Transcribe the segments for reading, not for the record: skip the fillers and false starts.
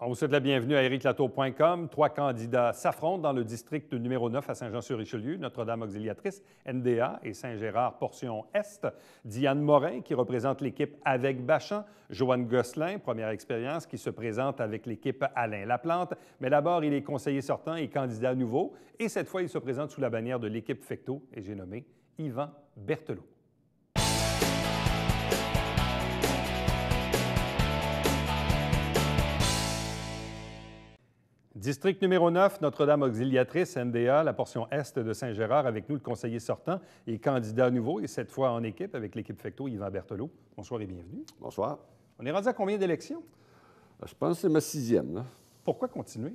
On vous souhaite la bienvenue à ericlatour.com. 3 candidats s'affrontent dans le district numéro 9 à Saint-Jean-sur-Richelieu, Notre-Dame Auxiliatrice, NDA et Saint-Gérard, portion Est. Diane Morin, qui représente l'équipe avec Bachan. Joanne Gosselin, première expérience, qui se présente avec l'équipe Alain Laplante. Mais d'abord, il est conseiller sortant et candidat nouveau. Et cette fois, il se présente sous la bannière de l'équipe Fecteau, et j'ai nommé Yvan Berthelot. District numéro 9, Notre-Dame Auxiliatrice, NDA, la portion Est de Saint-Gérard, avec nous le conseiller sortant et candidat nouveau, et cette fois en équipe avec l'équipe Fecteau, Yvan Berthelot. Bonsoir et bienvenue. Bonsoir. On est rendu à combien d'élections? Je pense que c'est ma 6e. Là. Pourquoi continuer?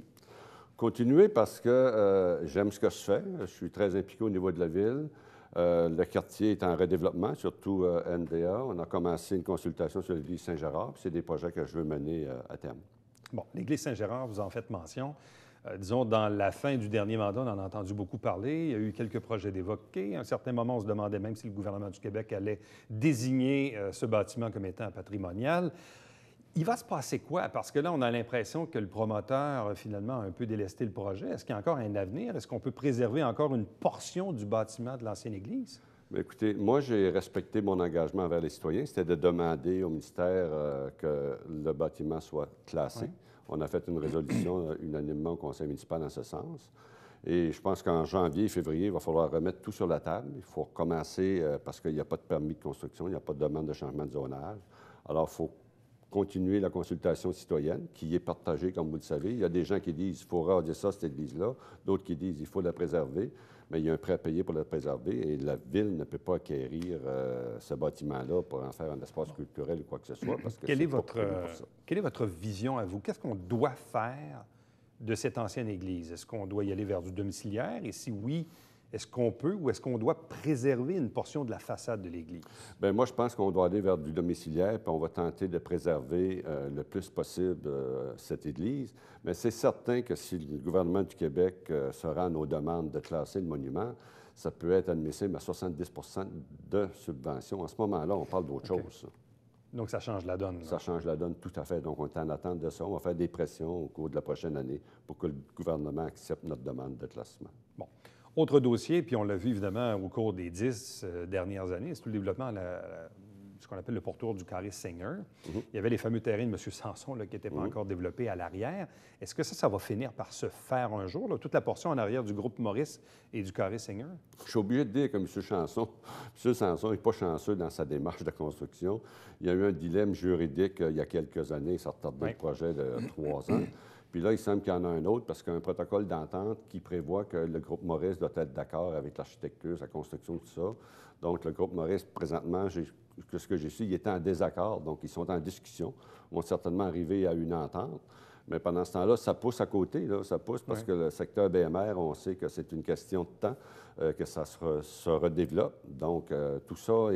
Continuer parce que j'aime ce que je fais. Je suis très impliqué au niveau de la ville. Le quartier est en redéveloppement, surtout NDA. On a commencé une consultation sur l'église Saint-Gérard, puis c'est des projets que je veux mener à terme. Bon, l'église Saint-Gérard, vous en faites mention. Disons, dans la fin du dernier mandat, on en a entendu beaucoup parler. Il y a eu quelques projets d'évoquer. À un certain moment, on se demandait même si le gouvernement du Québec allait désigner ce bâtiment comme étant patrimonial. Il va se passer quoi? Parce que là, on a l'impression que le promoteur, finalement, a un peu délesté le projet. Est-ce qu'il y a encore un avenir? Est-ce qu'on peut préserver encore une portion du bâtiment de l'ancienne église? Bien, écoutez, moi, j'ai respecté mon engagement envers les citoyens. C'était de demander au ministère que le bâtiment soit classé. Oui. On a fait une résolution unanimement au conseil municipal en ce sens. Et je pense qu'en janvier, février, il va falloir remettre tout sur la table. Il faut recommencer parce qu'il n'y a pas de permis de construction, il n'y a pas de demande de changement de zonage. Alors, il faut continuer la consultation citoyenne, qui est partagée, comme vous le savez. Il y a des gens qui disent qu'il faut raser ça, cette église-là. D'autres qui disent qu'il faut la préserver. Mais il y a un prêt à payer pour la préserver et la ville ne peut pas acquérir ce bâtiment-là pour en faire un espace culturel ou quoi que ce soit. Parce que quelle est votre vision à vous? Qu'est-ce qu'on doit faire de cette ancienne église? Est-ce qu'on doit y aller vers du domiciliaire? Et si oui, est-ce qu'on peut ou est-ce qu'on doit préserver une portion de la façade de l'Église? Bien, moi, je pense qu'on doit aller vers du domiciliaire, puis on va tenter de préserver le plus possible cette Église. Mais c'est certain que si le gouvernement du Québec se rend à nos demandes de classer le monument, ça peut être admissible à 70 de subvention. En ce moment-là, on parle d'autre chose. Donc, ça change la donne. Là. Ça change la donne, tout à fait. Donc, on est en attente de ça. On va faire des pressions au cours de la prochaine année pour que le gouvernement accepte notre demande de classement. Bon. Autre dossier, puis on l'a vu évidemment au cours des 10 dernières années, c'est tout le développement, ce qu'on appelle le pourtour du carré Seigneur. Il y avait les fameux terrains de M. Sanson là, qui n'étaient pas encore développés à l'arrière. Est-ce que ça va finir par se faire un jour, là, toute la portion en arrière du groupe Maurice et du carré Seigneur? Je suis obligé de dire que M. Sanson n'est pas chanceux dans sa démarche de construction. Il y a eu un dilemme juridique il y a quelques années, ça retardait le projet de 3 ans. Puis là, il semble qu'il y en a un autre parce qu'il y a un protocole d'entente qui prévoit que le groupe Maurice doit être d'accord avec l'architecture, sa construction, tout ça. Donc, le groupe Maurice, présentement, ce que j'ai su, il est en désaccord. Donc, ils sont en discussion. Ils vont certainement arriver à une entente. Mais pendant ce temps-là, ça pousse à côté. Là, ça pousse parce que le secteur BMR, on sait que c'est une question de temps que ça se redéveloppe. Donc, tout ça,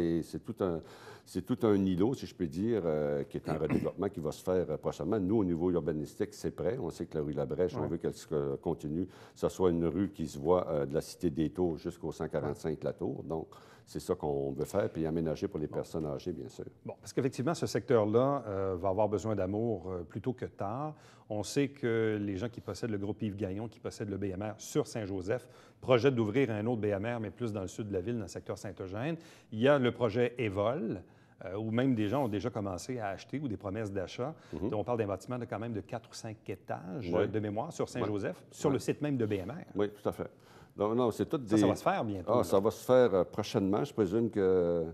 c'est tout un îlot, si je peux dire, qui est en redéveloppement, qui va se faire prochainement. Nous, au niveau urbanistique, c'est prêt. On sait que la rue Labrèche, on veut qu'elle continue, que ce soit une rue qui se voit de la Cité des Tours jusqu'au 145 La Tour. Donc, c'est ça qu'on veut faire, puis aménager pour les personnes âgées, bien sûr. Bon, parce qu'effectivement, ce secteur-là va avoir besoin d'amour plus tôt que tard. On sait que les gens qui possèdent le groupe Yves Gagnon, qui possèdent le BMR sur Saint-Joseph, projettent d'ouvrir un autre BMR, mais plus dans le sud de la ville, dans le secteur Saint-Eugène. Il y a le projet Évol, où même des gens ont déjà commencé à acheter ou des promesses d'achat. On parle d'un bâtiment de quand même de 4 ou 5 étages de mémoire sur Saint-Joseph, sur le site même de BMR. Oui, tout à fait. Donc, non, c'est tout ça va se faire bientôt. Ah, ça va se faire prochainement. Je présume que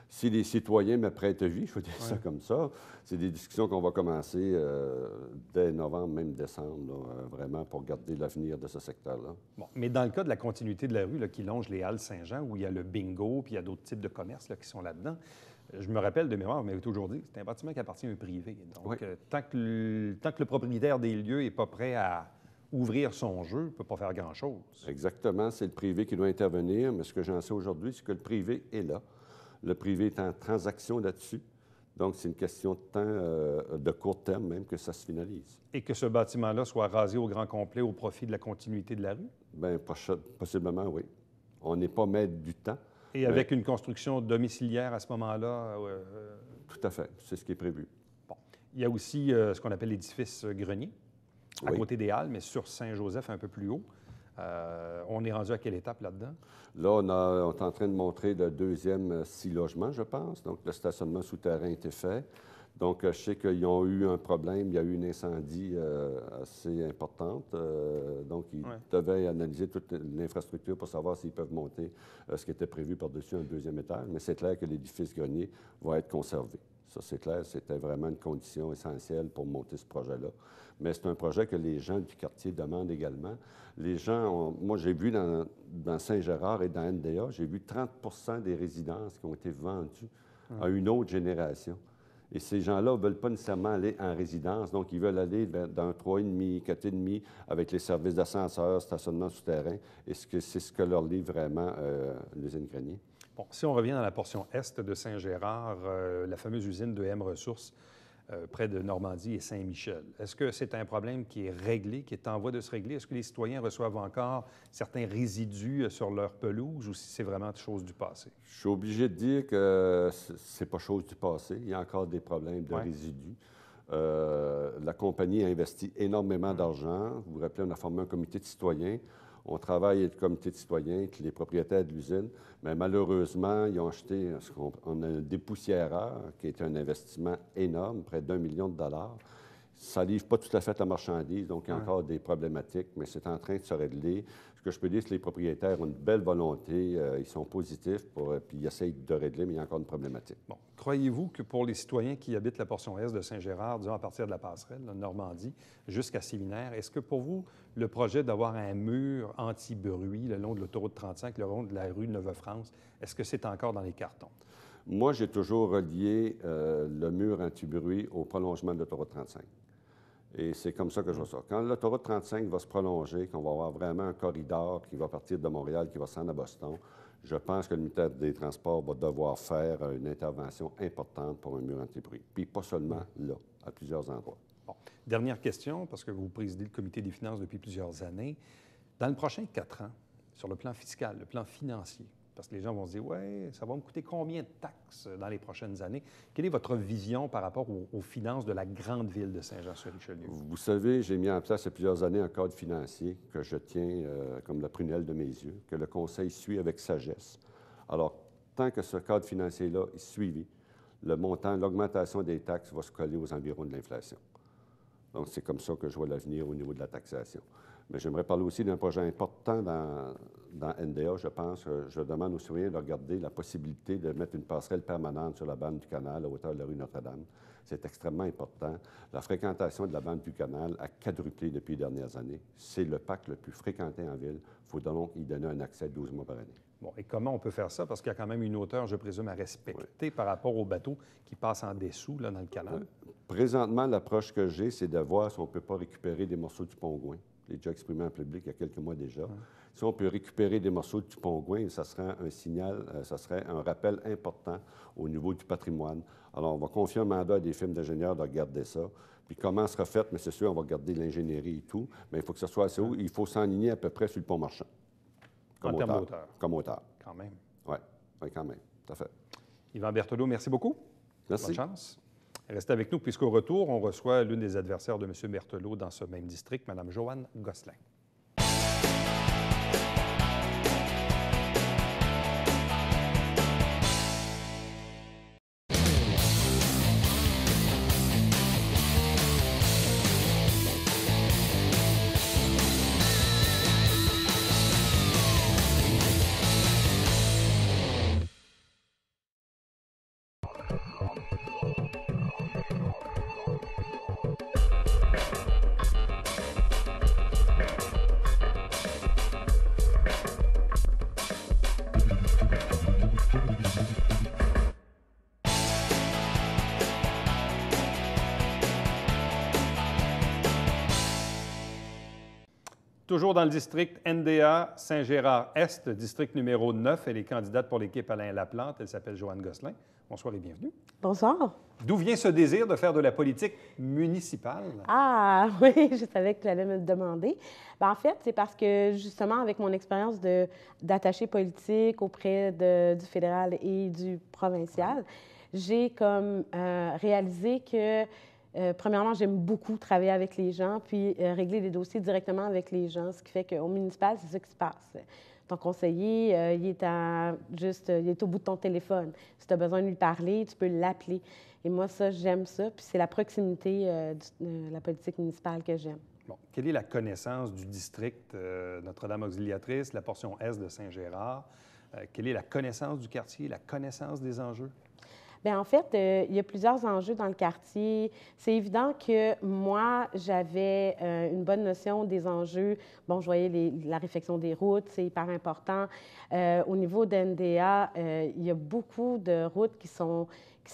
si les citoyens me prêtent vie, je veux dire ça comme ça, c'est des discussions qu'on va commencer dès novembre, même décembre, là, vraiment, pour garder l'avenir de ce secteur-là. Bon, mais dans le cas de la continuité de la rue là, qui longe les Halles Saint-Jean, où il y a le bingo, puis il y a d'autres types de commerces là, qui sont là-dedans, je me rappelle de mémoire, mais aujourd'hui, c'est un bâtiment qui appartient à un privé. Donc, tant que le propriétaire des lieux n'est pas prêt à ouvrir son jeu, il ne peut pas faire grand-chose. Exactement. C'est le privé qui doit intervenir, mais ce que j'en sais aujourd'hui, c'est que le privé est là. Le privé est en transaction là-dessus. Donc, c'est une question de temps, de court terme même, que ça se finalise. Et que ce bâtiment-là soit rasé au grand complet au profit de la continuité de la rue? Bien, possiblement, oui. On n'est pas maître du temps. Et avec une construction domiciliaire à ce moment-là? Tout à fait. C'est ce qui est prévu. Bon. Il y a aussi ce qu'on appelle l'édifice grenier. à Oui. côté des Halles, mais sur Saint-Joseph, un peu plus haut. On est rendu à quelle étape là-dedans? Là, on est en train de montrer le deuxième 6 logements, je pense. Donc, le stationnement souterrain a été fait. Donc, je sais qu'ils ont eu un problème. Il y a eu une incendie assez importante. Donc, ils devaient analyser toute l'infrastructure pour savoir s'ils peuvent monter ce qui était prévu par-dessus un deuxième étage. Mais c'est clair que l'édifice grenier va être conservé. Ça, c'est clair. C'était vraiment une condition essentielle pour monter ce projet-là. Mais c'est un projet que les gens du quartier demandent également. Les gens, moi, j'ai vu dans Saint-Gérard et dans NDA, j'ai vu 30 des résidences qui ont été vendues à une autre génération. Et ces gens-là ne veulent pas nécessairement aller en résidence, donc ils veulent aller dans 3,5, 4,5 avec les services d'ascenseur, stationnement souterrain. Et c'est ce que leur livre vraiment l'usine Grenier. Bon, si on revient dans la portion est de Saint-Gérard, la fameuse usine de M Ressources, près de Normandie et Saint-Michel. Est-ce que c'est un problème qui est réglé, qui est en voie de se régler? Est-ce que les citoyens reçoivent encore certains résidus sur leur pelouse ou si c'est vraiment chose du passé? Je suis obligé de dire que c'est pas chose du passé. Il y a encore des problèmes de résidus. La compagnie a investi énormément d'argent. Vous vous rappelez, on a formé un comité de citoyens. On travaille avec le comité de citoyens, avec les propriétaires de l'usine, mais malheureusement, ils ont acheté on a un dépoussiéreur qui est un investissement énorme, près d'1 million de dollars. Ça ne livre pas tout à fait la marchandise, donc il y a encore des problématiques, mais c'est en train de se régler. Ce que je peux dire, c'est que les propriétaires ont une belle volonté, ils sont positifs, puis ils essayent de régler, mais il y a encore une problématique. Bon. Croyez-vous que pour les citoyens qui habitent la portion est de Saint-Gérard, disons à partir de la passerelle, de Normandie, jusqu'à Séminaire, est-ce que pour vous, le projet d'avoir un mur anti-bruit le long de l'autoroute 35, le long de la rue Neuve-France, est-ce que c'est encore dans les cartons? Moi, j'ai toujours relié le mur anti-bruit au prolongement de l'autoroute 35. Et c'est comme ça que je vois ça. Quand l'autoroute 35 va se prolonger, qu'on va avoir vraiment un corridor qui va partir de Montréal, qui va s'en à Boston, je pense que le ministère des Transports va devoir faire une intervention importante pour un mur anti-bruit. Puis pas seulement là, à plusieurs endroits. Bon. Dernière question, parce que vous présidez le comité des finances depuis plusieurs années. Dans le prochain 4 ans, sur le plan fiscal, le plan financier, parce que les gens vont se dire, ouais, ça va me coûter combien de taxes dans les prochaines années? Quelle est votre vision par rapport aux finances de la grande ville de Saint-Jean-sur-Richelieu? Vous savez, j'ai mis en place il y a plusieurs années un cadre financier que je tiens comme la prunelle de mes yeux, que le Conseil suit avec sagesse. Alors, tant que ce cadre financier-là est suivi, le montant, l'augmentation des taxes va se coller aux environs de l'inflation. Donc, c'est comme ça que je vois l'avenir au niveau de la taxation. Mais j'aimerais parler aussi d'un projet important dans NDA, je pense. Je demande aux citoyens de regarder la possibilité de mettre une passerelle permanente sur la bande du canal à hauteur de la rue Notre-Dame. C'est extrêmement important. La fréquentation de la bande du canal a quadruplé depuis les dernières années. C'est le parc le plus fréquenté en ville. Il faut donc y donner un accès 12 mois par année. Bon, et comment on peut faire ça? Parce qu'il y a quand même une hauteur, je présume, à respecter par rapport aux bateaux qui passent en dessous, là, dans le canal. Présentement, l'approche que j'ai, c'est de voir si on ne peut pas récupérer des morceaux du Pont-Gouin. Je l'ai déjà exprimé en public il y a quelques mois déjà. Si on peut récupérer des morceaux du Pont-Gouin, ça serait un signal, ça serait un rappel important au niveau du patrimoine. Alors, on va confier un mandat à des firmes d'ingénieurs de regarder ça. Puis comment sera fait, mais c'est sûr, on va garder l'ingénierie et tout, mais il faut que ce soit assez haut. Il faut s'enligner à peu près sur le pont Marchand. En termes d'auteur. Comme hauteur. Quand même. Oui, quand même. Tout à fait. Yvan Berthelot, merci beaucoup. Merci. Bonne chance. Restez avec nous, puisqu'au retour, on reçoit l'une des adversaires de M. Berthelot dans ce même district, Mme Joanne Gosselin. Toujours dans le district NDA Saint-Gérard-Est, district numéro 9. Elle est candidate pour l'équipe Alain Laplante. Elle s'appelle Joanne Gosselin. Bonsoir et bienvenue. Bonsoir. D'où vient ce désir de faire de la politique municipale? Ah, oui, je savais que tu allais me le demander. Bien, en fait, c'est parce que, justement, avec mon expérience d'attaché politique auprès du fédéral et du provincial, j'ai comme réalisé que Premièrement, j'aime beaucoup travailler avec les gens, puis régler les dossiers directement avec les gens, ce qui fait qu'au municipal, c'est ça qui se passe. Ton conseiller, il est au bout de ton téléphone. Si tu as besoin de lui parler, tu peux l'appeler. Et moi, ça, j'aime ça. Puis c'est la proximité de la politique municipale que j'aime. Bon. Quelle est la connaissance du district Notre-Dame-Auxiliatrice, la portion est de Saint-Gérard? Quelle est la connaissance du quartier, la connaissance des enjeux? Bien, en fait, il y a plusieurs enjeux dans le quartier. C'est évident que moi, j'avais une bonne notion des enjeux. Bon, je voyais la réfection des routes, c'est hyper important. Au niveau d'NDA, il y a beaucoup de routes qui sont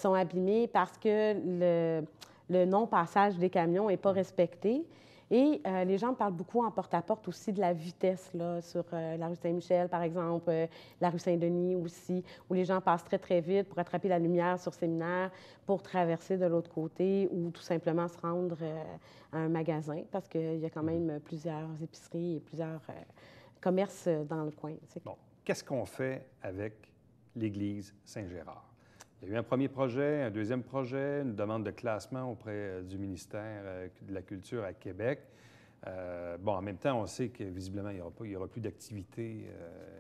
abîmées parce que le non-passage des camions n'est pas respecté. Et les gens parlent beaucoup en porte-à-porte aussi de la vitesse, là, sur la rue Saint-Michel, par exemple, la rue Saint-Denis aussi, où les gens passent très, très vite pour attraper la lumière sur Séminaire, pour traverser de l'autre côté ou tout simplement se rendre à un magasin, parce qu'il y a quand même plusieurs épiceries et plusieurs commerces dans le coin. Bon. Qu'est-ce qu'on fait avec l'église Saint-Gérard? Il y a eu un premier projet, un deuxième projet, une demande de classement auprès du ministère de la Culture à Québec. En même temps, on sait que visiblement, il n'y aura plus d'activité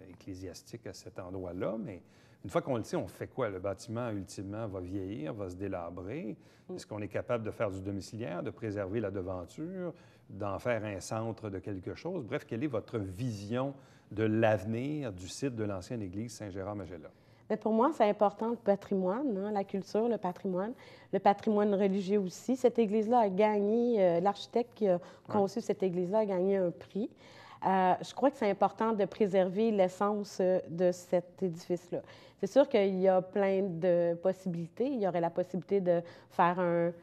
ecclésiastique à cet endroit-là, mais une fois qu'on le sait, on fait quoi? Le bâtiment, ultimement, va vieillir, va se délabrer. Est-ce qu'on est capable de faire du domiciliaire, de préserver la devanture, d'en faire un centre de quelque chose? Bref, quelle est votre vision de l'avenir du site de l'ancienne église Saint-Gérard-Magella? Mais pour moi, c'est important le patrimoine, hein, la culture, le patrimoine religieux aussi. Cette église-là a gagné, l'architecte qui a conçu cette église-là a gagné un prix. Je crois que c'est important de préserver l'essence de cet édifice-là. C'est sûr qu'il y a plein de possibilités. Il y aurait la possibilité de faire un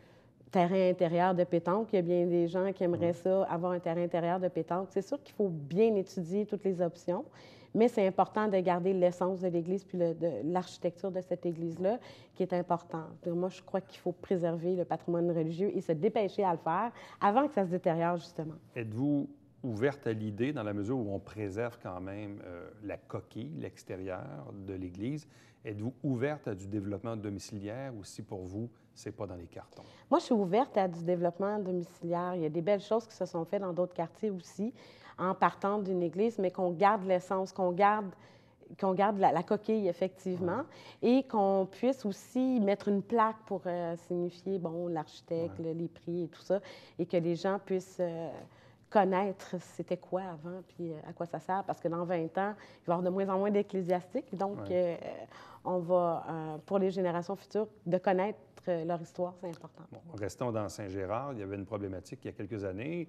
terrain intérieur de pétanque. Il y a bien des gens qui aimeraient ça, avoir un terrain intérieur de pétanque. C'est sûr qu'il faut bien étudier toutes les options. Mais c'est important de garder l'essence de l'Église puis de l'architecture de cette Église-là qui est importante. Moi, je crois qu'il faut préserver le patrimoine religieux et se dépêcher à le faire avant que ça se détériore, justement. Êtes-vous ouverte à l'idée, dans la mesure où on préserve quand même la coquille, l'extérieur de l'Église, êtes-vous ouverte à du développement domiciliaire ou si pour vous, c'est pas dans les cartons? Moi, je suis ouverte à du développement domiciliaire. Il y a des belles choses qui se sont faites dans d'autres quartiers aussi, en partant d'une église, mais qu'on garde l'essence, qu'on garde la coquille, effectivement, et qu'on puisse aussi mettre une plaque pour signifier, bon, l'architecte, les prix et tout ça, et que les gens puissent connaître c'était quoi avant, puis à quoi ça sert, parce que dans 20 ans, il va y avoir de moins en moins d'ecclésiastiques, donc on va, pour les générations futures, de connaître leur histoire, c'est important. Bon, restons dans Saint-Gérard. Il y avait une problématique il y a quelques années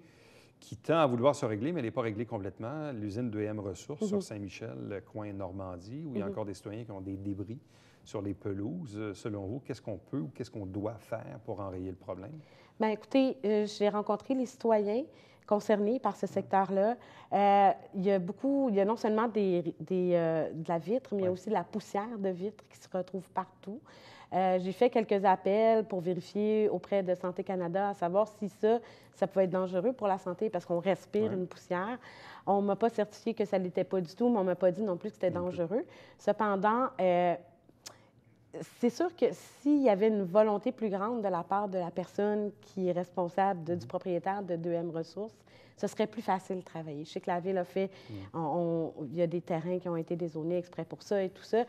qui tend à vouloir se régler, mais elle n'est pas réglée complètement. L'usine d'EM Ressources sur Saint-Michel, le coin Normandie, où il y a encore des citoyens qui ont des débris sur les pelouses. Selon vous, qu'est-ce qu'on peut ou qu'est-ce qu'on doit faire pour enrayer le problème? Bien, écoutez, j'ai rencontré les citoyens concernés par ce secteur-là. Il y a non seulement de la vitre, mais il y a aussi de la poussière de vitre qui se retrouve partout. J'ai fait quelques appels pour vérifier auprès de Santé Canada à savoir si ça pouvait être dangereux pour la santé parce qu'on respire une poussière. On ne m'a pas certifié que ça ne l'était pas du tout, mais on ne m'a pas dit non plus que c'était dangereux. Cependant, c'est sûr que s'il y avait une volonté plus grande de la part de la personne qui est responsable du propriétaire de 2M Ressources, ce serait plus facile de travailler. Je sais que la Ville a fait, il y a des terrains qui ont été dézonés exprès pour ça et tout ça.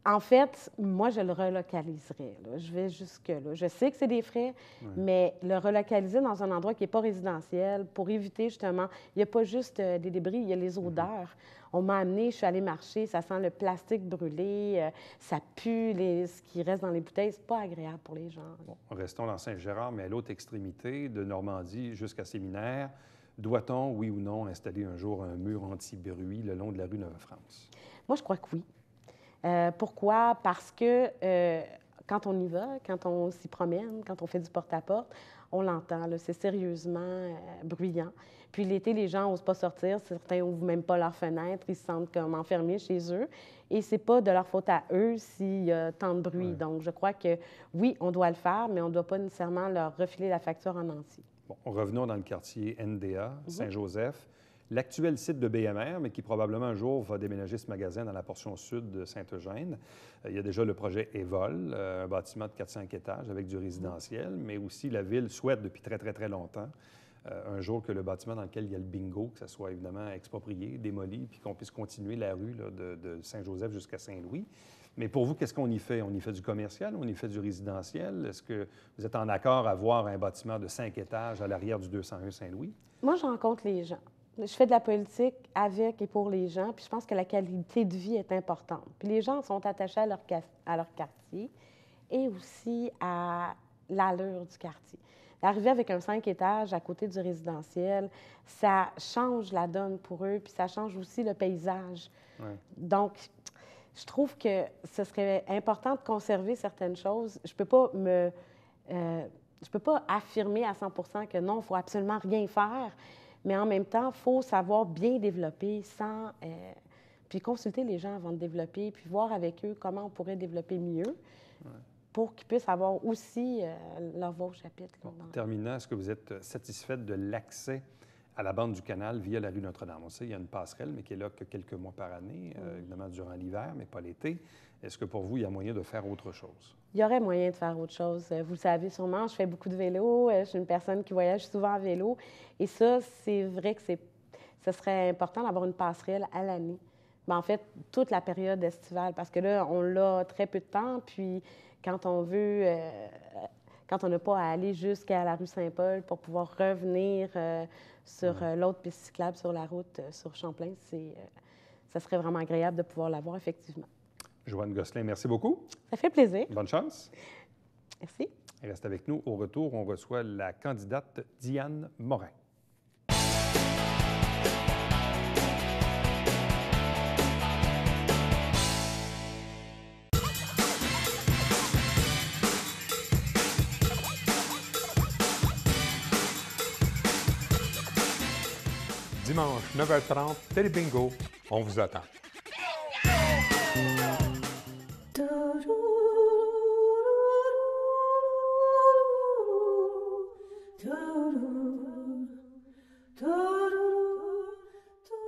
En fait, moi, je le relocaliserais. Là. Je vais jusque-là. Je sais que c'est des frais, mais le relocaliser dans un endroit qui n'est pas résidentiel pour éviter justement, il n'y a pas juste des débris, il y a les odeurs. On m'a amené, je suis allée marcher, ça sent le plastique brûlé, ça pue ce qui reste dans les bouteilles. C'est pas agréable pour les gens. Bon, restons dans Saint-Gérard, mais à l'autre extrémité, de Normandie jusqu'à Séminaire, doit-on, oui ou non, installer un jour un mur anti-bruit le long de la rue Neuve-France? Moi, je crois que oui. Pourquoi? Parce que quand on y va, quand on s'y promène, quand on fait du porte-à-porte, on l'entend. C'est sérieusement bruyant. Puis l'été, les gens n'osent pas sortir. Certains n'ouvrent même pas leurs fenêtres. Ils se sentent comme enfermés chez eux. Et ce n'est pas de leur faute à eux s'il y a tant de bruit. Donc, je crois que oui, on doit le faire, mais on ne doit pas nécessairement leur refiler la facture en entier. Bon, revenons dans le quartier NDA, Saint-Joseph. l'actuel site de BMR, mais qui probablement un jour va déménager ce magasin dans la portion sud de Saint-Eugène. Il y a déjà le projet Évol, un bâtiment de 4-5 étages avec du résidentiel, mais aussi la Ville souhaite depuis très, très, très longtemps un jour que le bâtiment dans lequel il y a le bingo, que ça soit évidemment exproprié, démoli, puis qu'on puisse continuer la rue là, de Saint-Joseph jusqu'à Saint-Louis. Mais pour vous, qu'est-ce qu'on y fait? On y fait du commercial, on y fait du résidentiel? Est-ce que vous êtes en accord à voir un bâtiment de 5 étages à l'arrière du 201 Saint-Louis? Moi, je rencontre les gens. Je fais de la politique avec et pour les gens, puis je pense que la qualité de vie est importante. Puis les gens sont attachés à leur quartier et aussi à l'allure du quartier. Arriver avec un 5 étages à côté du résidentiel, ça change la donne pour eux, puis ça change aussi le paysage. Ouais. Donc, je trouve que ce serait important de conserver certaines choses. Je ne peux pas affirmer à 100 % que non, il ne faut absolument rien faire, mais en même temps, il faut savoir bien développer sans... puis consulter les gens avant de développer, puis voir avec eux comment on pourrait développer mieux. Ouais. Pour qu'ils puissent avoir aussi leur voix au chapitre. Bon, terminant, est-ce que vous êtes satisfaite de l'accès à la bande du canal via la rue Notre-Dame? On sait qu'il y a une passerelle, mais qui est là que quelques mois par année, évidemment durant l'hiver, mais pas l'été. Est-ce que pour vous, il y a moyen de faire autre chose? Il y aurait moyen de faire autre chose. Vous le savez sûrement, je fais beaucoup de vélo. Je suis une personne qui voyage souvent en vélo. Et ça, c'est vrai que ce serait important d'avoir une passerelle à l'année. Mais en fait, toute la période estivale, parce que là, on l'a très peu de temps, puis quand on veut, quand on n'a pas à aller jusqu'à la rue Saint-Paul pour pouvoir revenir sur l'autre piste cyclable sur la route sur Champlain, ça serait vraiment agréable de pouvoir l'avoir, effectivement. Joanne Gosselin, merci beaucoup. Ça fait plaisir. Bonne chance. Merci. Et reste avec nous. Au retour, on reçoit la candidate Diane Morin. Dimanche, 9h30, Télé-Bingo, on vous attend.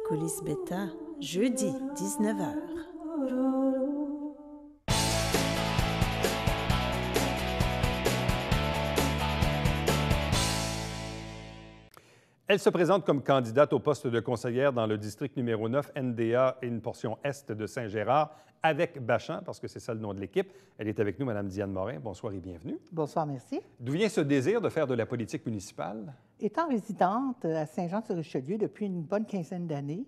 Coulisses Bêta, jeudi, 19h. Elle se présente comme candidate au poste de conseillère dans le district numéro 9, NDA et une portion est de Saint-Gérard, avec Bachand, parce que c'est ça le nom de l'équipe. Elle est avec nous, Mme Diane Morin. Bonsoir et bienvenue. Bonsoir, merci. D'où vient ce désir de faire de la politique municipale? Étant résidente à Saint-Jean-sur-Richelieu depuis une bonne quinzaine d'années,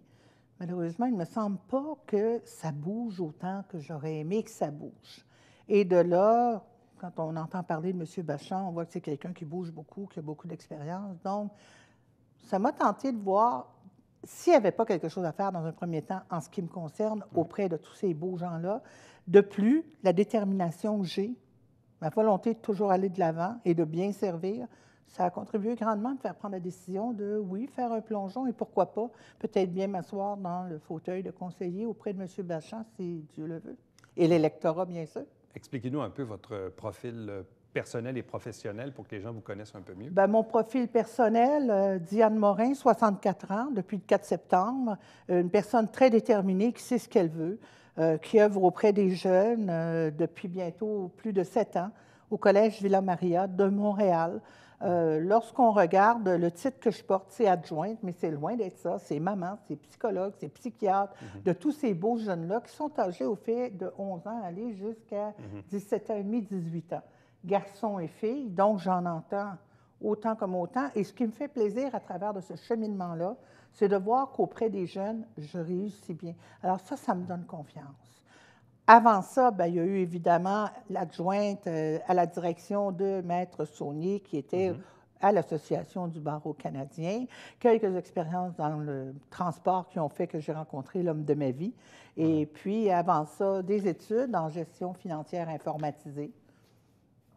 malheureusement, il ne me semble pas que ça bouge autant que j'aurais aimé que ça bouge. Et de là, quand on entend parler de M. Bachand, on voit que c'est quelqu'un qui bouge beaucoup, qui a beaucoup d'expérience. Donc, ça m'a tenté de voir s'il n'y avait pas quelque chose à faire dans un premier temps en ce qui me concerne auprès de tous ces beaux gens-là. De plus, la détermination que j'ai, ma volonté de toujours aller de l'avant et de bien servir, ça a contribué grandement à me faire prendre la décision de, oui, faire un plongeon et pourquoi pas, peut-être bien m'asseoir dans le fauteuil de conseiller auprès de M. Bachand, si Dieu le veut. Et l'électorat, bien sûr. Expliquez-nous un peu votre profil personnel et professionnel pour que les gens vous connaissent un peu mieux. Bien, mon profil personnel, Diane Morin, 64 ans, depuis le 4 septembre, une personne très déterminée qui sait ce qu'elle veut, qui œuvre auprès des jeunes depuis bientôt plus de 7 ans au Collège Villa-Maria de Montréal. Lorsqu'on regarde, le titre que je porte, c'est adjointe, mais c'est loin d'être ça. C'est maman, c'est psychologue, c'est psychiatre, de tous ces beaux jeunes-là qui sont âgés au fait de 11 ans, aller jusqu'à 17 ans et demi, 18 ans. Garçons et filles, donc j'en entends autant comme autant. Et ce qui me fait plaisir à travers de ce cheminement-là, c'est de voir qu'auprès des jeunes, je réussis bien. Alors ça me donne confiance. Avant ça, bien, il y a eu évidemment l'adjointe à la direction de Maître Saunier, qui était à l'Association du barreau canadien. Quelques expériences dans le transport qui ont fait que j'ai rencontré l'homme de ma vie. Et puis, avant ça, des études en gestion financière informatisée.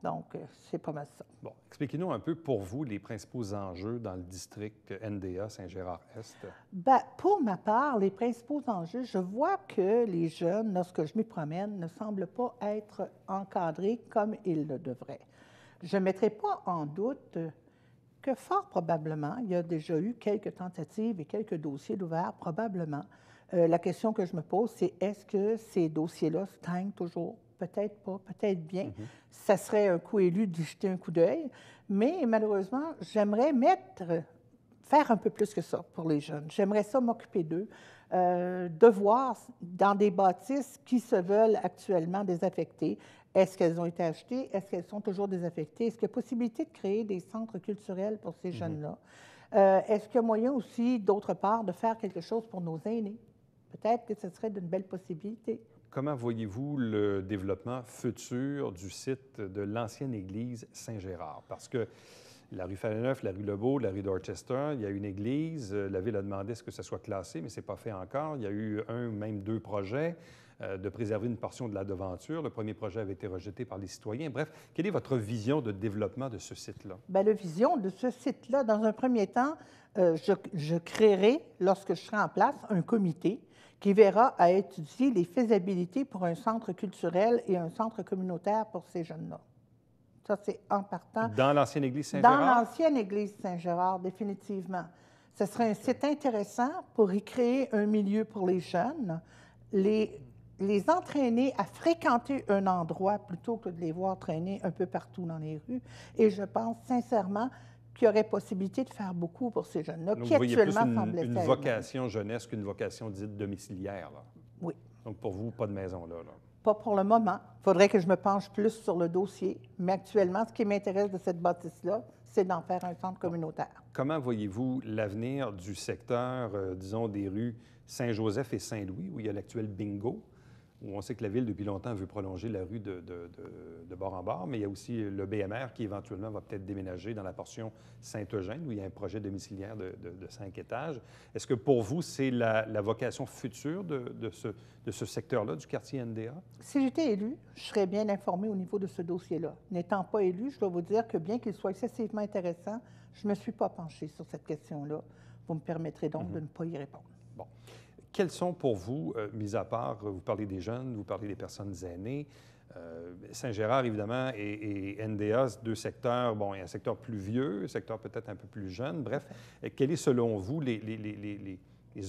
Donc, c'est pas mal ça. Bon, expliquez-nous un peu, pour vous, les principaux enjeux dans le district NDA Saint-Gérard-Est. Bien, pour ma part, les principaux enjeux, je vois que les jeunes, lorsque je m'y promène, ne semblent pas être encadrés comme ils le devraient. Je ne mettrai pas en doute que fort probablement, il y a déjà eu quelques tentatives et quelques dossiers d'ouvert, probablement. La question que je me pose, c'est est-ce que ces dossiers-là se teignent toujours? Peut-être pas, peut-être bien. Ça serait un coup élu d'y jeter un coup d'œil. Mais malheureusement, j'aimerais faire un peu plus que ça pour les jeunes. J'aimerais ça m'occuper d'eux, de voir dans des bâtisses qui se veulent actuellement désaffectées. Est-ce qu'elles ont été achetées? Est-ce qu'elles sont toujours désaffectées? Est-ce qu'il y a possibilité de créer des centres culturels pour ces jeunes-là? Est-ce qu'il y a moyen aussi, d'autre part, de faire quelque chose pour nos aînés? Peut-être que ce serait d'une belle possibilité. Comment voyez-vous le développement futur du site de l'ancienne église Saint-Gérard? Parce que la rue Faneuf, la rue Lebeau, la rue Dorchester, il y a une église. La Ville a demandé à ce que ça soit classé, mais ce n'est pas fait encore. Il y a eu même deux projets de préserver une portion de la devanture. Le premier projet avait été rejeté par les citoyens. Bref, quelle est votre vision de développement de ce site-là? Bien, la vision de ce site-là, dans un premier temps, je créerai, lorsque je serai en place, un comité qui verra à étudier les faisabilités pour un centre culturel et un centre communautaire pour ces jeunes-là. Ça, c'est en partant. Dans l'ancienne église Saint-Gérard? Dans l'ancienne église Saint-Gérard, définitivement. Ce serait un site intéressant pour y créer un milieu pour les jeunes, les entraîner à fréquenter un endroit plutôt que de les voir traîner un peu partout dans les rues. Et je pense sincèrement qu'il y aurait possibilité de faire beaucoup pour ces jeunes-là, donc, qui actuellement semblent une vocation jeunesse qu'une vocation dite domiciliaire, là. Oui. Donc, pour vous, pas de maison là. Pas pour le moment. Il faudrait que je me penche plus sur le dossier. Mais actuellement, ce qui m'intéresse de cette bâtisse-là, c'est d'en faire un centre communautaire. Comment voyez-vous l'avenir du secteur, disons, des rues Saint-Joseph et Saint-Louis, où il y a l'actuel bingo, où on sait que la Ville, depuis longtemps, veut prolonger la rue de bord en bord, mais il y a aussi le BMR qui, éventuellement, va peut-être déménager dans la portion Saint-Eugène, où il y a un projet domiciliaire de 5 étages. Est-ce que, pour vous, c'est la vocation future de ce secteur-là, du quartier NDA? Si j'étais élue, je serais bien informée au niveau de ce dossier-là. N'étant pas élue, je dois vous dire que, bien qu'il soit excessivement intéressant, je ne me suis pas penchée sur cette question-là. Vous me permettrez donc de ne pas y répondre. Bon. Quels sont pour vous, mis à part, vous parlez des jeunes, vous parlez des personnes aînées, Saint-Gérard, évidemment, et NDA, deux secteurs, bon, il y a un secteur plus vieux, un secteur peut-être un peu plus jeune. Bref, quels sont, selon vous, les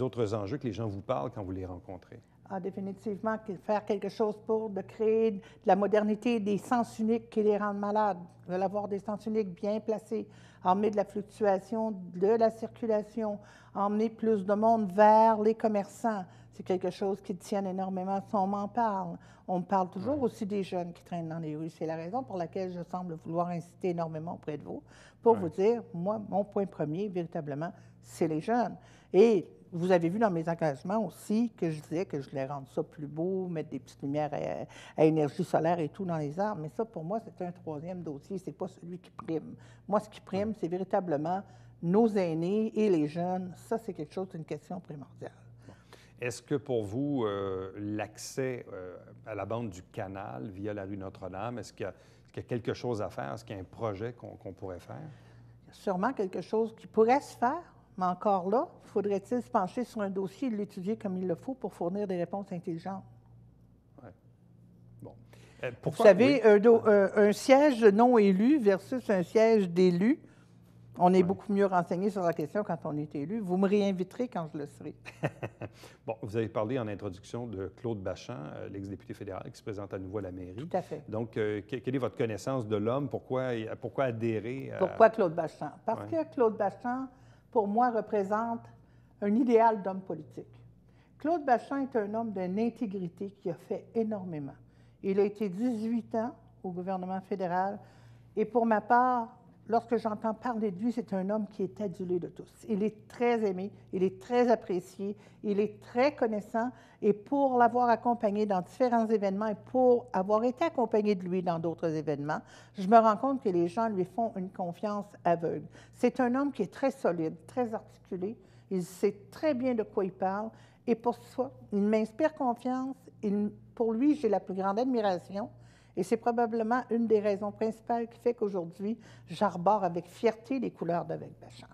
autres enjeux que les gens vous parlent quand vous les rencontrez? Ah, définitivement, faire quelque chose pour de créer de la modernité, des sens uniques qui les rendent malades. Ils veulent avoir des sens uniques bien placés, emmener de la fluctuation, de la circulation, emmener plus de monde vers les commerçants. C'est quelque chose qui tient énormément. On m'en parle. On me parle toujours aussi des jeunes qui traînent dans les rues. C'est la raison pour laquelle je semble vouloir inciter énormément auprès de vous, pour vous dire, moi, mon point premier, véritablement, c'est les jeunes. Et vous avez vu dans mes engagements aussi que je disais que je voulais rendre ça plus beau, mettre des petites lumières à énergie solaire et tout dans les arbres. Mais ça, pour moi, c'est un troisième dossier. Ce n'est pas celui qui prime. Moi, ce qui prime, c'est véritablement nos aînés et les jeunes. Ça, c'est quelque chose, une question primordiale. Est-ce que pour vous, l'accès à la bande du canal via la rue Notre-Dame, est-ce qu'il y a quelque chose à faire? Est-ce qu'il y a un projet qu'on pourrait faire? Il y a sûrement quelque chose qui pourrait se faire. Mais encore là, faudrait-il se pencher sur un dossier et l'étudier comme il le faut pour fournir des réponses intelligentes? Oui. Bon. Vous savez, un siège non élu versus un siège d'élu, on est beaucoup mieux renseigné sur la question quand on est élu. Vous me réinviterez quand je le serai. Bon, vous avez parlé en introduction de Claude Bachand, l'ex-député fédéral qui se présente à nouveau à la mairie. Tout à fait. Donc, quelle est votre connaissance de l'homme? Pourquoi adhérer à... Pourquoi Claude Bachand? Parce que Claude Bachand, pour moi, représente un idéal d'homme politique. Claude Bachand est un homme d'une intégrité qui a fait énormément. Il a été 18 ans au gouvernement fédéral et pour ma part, lorsque j'entends parler de lui, c'est un homme qui est adulé de tous. Il est très aimé, il est très apprécié, il est très connaissant et pour l'avoir accompagné dans différents événements et pour avoir été accompagné de lui dans d'autres événements, je me rends compte que les gens lui font une confiance aveugle. C'est un homme qui est très solide, très articulé, il sait très bien de quoi il parle et pour ça, il m'inspire confiance. Pour lui, j'ai la plus grande admiration. Et c'est probablement une des raisons principales qui fait qu'aujourd'hui, j'arbore avec fierté les couleurs d'Avec Bachand.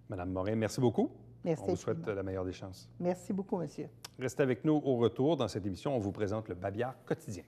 Madame Morin, merci beaucoup. Merci. On vous souhaite la meilleure des chances. Merci beaucoup, monsieur. Restez avec nous au retour. Dans cette émission, on vous présente le Babillard quotidien.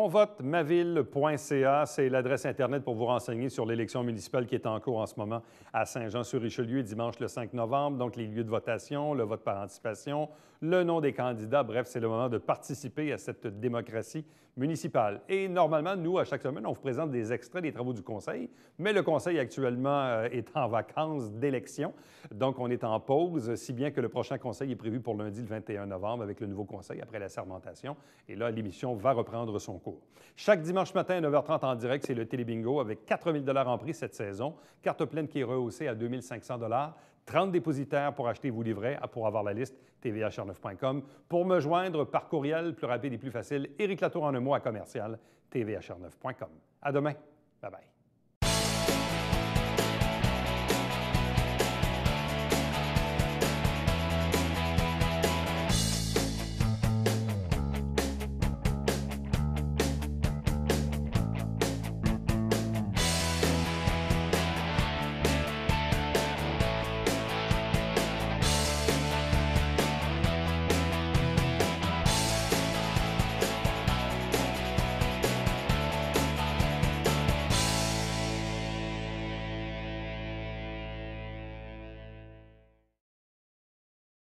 Monvotemaville.ca, c'est l'adresse Internet pour vous renseigner sur l'élection municipale qui est en cours en ce moment à Saint-Jean-sur-Richelieu, dimanche le 5 novembre. Donc, les lieux de votation, le vote par anticipation, le nom des candidats. Bref, c'est le moment de participer à cette démocratie municipale. Et normalement, nous, à chaque semaine, on vous présente des extraits des travaux du Conseil, mais le Conseil actuellement est en vacances d'élection. Donc, on est en pause, si bien que le prochain Conseil est prévu pour lundi, le 21 novembre, avec le nouveau Conseil après la sermentation. Et là, l'émission va reprendre son cours. Chaque dimanche matin à 9h30 en direct, c'est le Télébingo avec 4 000 $ en prix cette saison. Carte pleine qui est rehaussée à 2 500 $. 30 dépositaires pour acheter vos livrets, pour avoir la liste, tvhr9.com. Pour me joindre par courriel, plus rapide et plus facile, Éric Latour en un mot à commercial, tvhr9.com. À demain. Bye-bye.